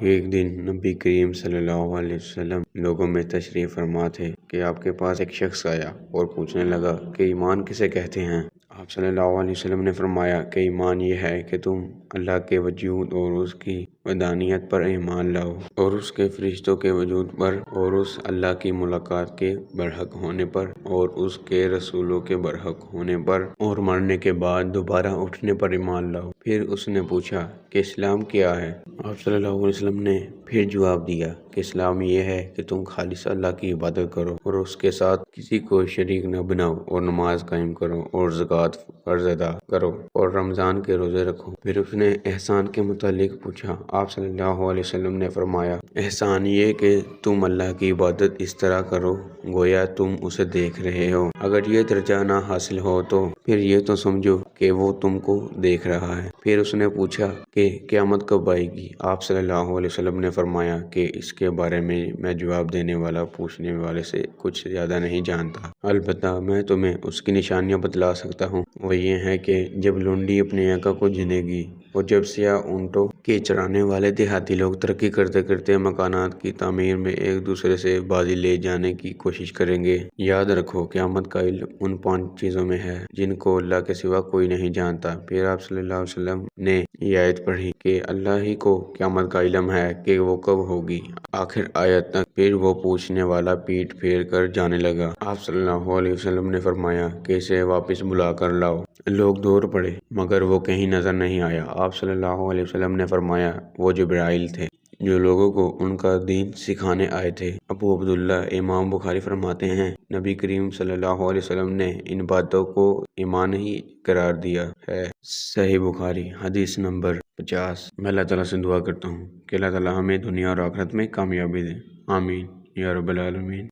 ایک دن نبی کریم صلی اللہ علیہ وسلم لوگوں میں تشریف فرما تھے کہ آپ کے پاس ایک شخص آیا اور پوچھنے لگا کہ ایمان کسے کہتے ہیں۔ آپ صلی اللہ علیہ وسلم نے فرمایا کہ ایمان یہ ہے کہ تم اللہ کے وجود اور اس کی وحدانیت پر ایمان لاؤ، اور اس کے فرشتوں کے وجود پر، اور اس اللہ کی ملاقات کے برحق ہونے پر، اور اس کے رسولوں کے برحق ہونے پر، اور مرنے کے بعد دوبارہ اٹھنے پر ایمان لاؤ۔ پھر اس نے پوچھا کہ اسلام کیا ہے؟ آپ صلی اللہ علیہ وسلم نے پھر جواب دیا کہ اسلام یہ ہے کہ تم خالص اللہ کی عبادت کرو اور اس کے ساتھ کسی کو شریک نہ بناؤ، اور نماز قائم کرو، اور زکوٰۃ فرض ادا کرو، اور رمضان کے روزے رکھو۔ پھر اس نے احسان کے متعلق پوچھا۔ آپ صلی اللہ علیہ وسلم نے فرمایا، احسان یہ کہ تم اللہ کی عبادت اس طرح کرو گویا تم اسے دیکھ رہے ہو۔ اگر یہ درجہ نہ حاصل ہو تو پھر یہ تو سمجھو کہ وہ تم کو دیکھ رہا ہے۔ پھر اس نے پوچھا کہ قیامت کب آئے گی؟ آپ صلی اللہ علیہ وسلم نے فرمایا کہ اس کے بارے میں جواب دینے والا پوچھنے والے سے کچھ زیادہ نہیں جانتا، البتہ میں تمہیں اس کی نشانیاں بتلا سکتا ہوں۔ وہ یہ ہے کہ جب لونڈی اپنی آقا کو جنے گی، اور جب سیاہ اونٹوں کے چرانے والے دیہاتی لوگ ترقی کرتے کرتے مکانات کی تعمیر میں ایک دوسرے سے بازی لے جانے کی کوشش کریں گے۔ یاد رکھو، قیامت کا علم ان 5 چیزوں میں ہے جن کو اللہ کے سوا کوئی نہیں جانتا۔ پھر آپ صلی اللہ علیہ وسلم نے یہ آیت پڑھی کہ اللہ ہی کو قیامت کا علم ہے کہ وہ کب ہوگی، آخر آیت تک۔ پھر وہ پوچھنے والا پیٹ پھیر کر جانے لگا۔ آپ صلی اللہ علیہ وسلم نے فرمایا کہ اسے واپس بلا کر لاؤ۔ لوگ دوڑ پڑے مگر وہ کہیں نظر نہیں آیا۔ آپ صلی اللہ علیہ وسلم نے فرمایا، وہ جبرائیل تھے جو لوگوں کو ان کا دین سکھانے آئے تھے۔ ابو عبداللہ امام بخاری فرماتے ہیں، نبی کریم صلی اللہ علیہ وسلم نے ان باتوں کو ایمان ہی قرار دیا ہے۔ صحیح بخاری حدیث نمبر 50۔ میں اللہ تعالیٰ سے دعا کرتا ہوں کہ اللہ تعالیٰ ہمیں دنیا اور آخرت میں کامیابی دے، آمین یا رب العالمین۔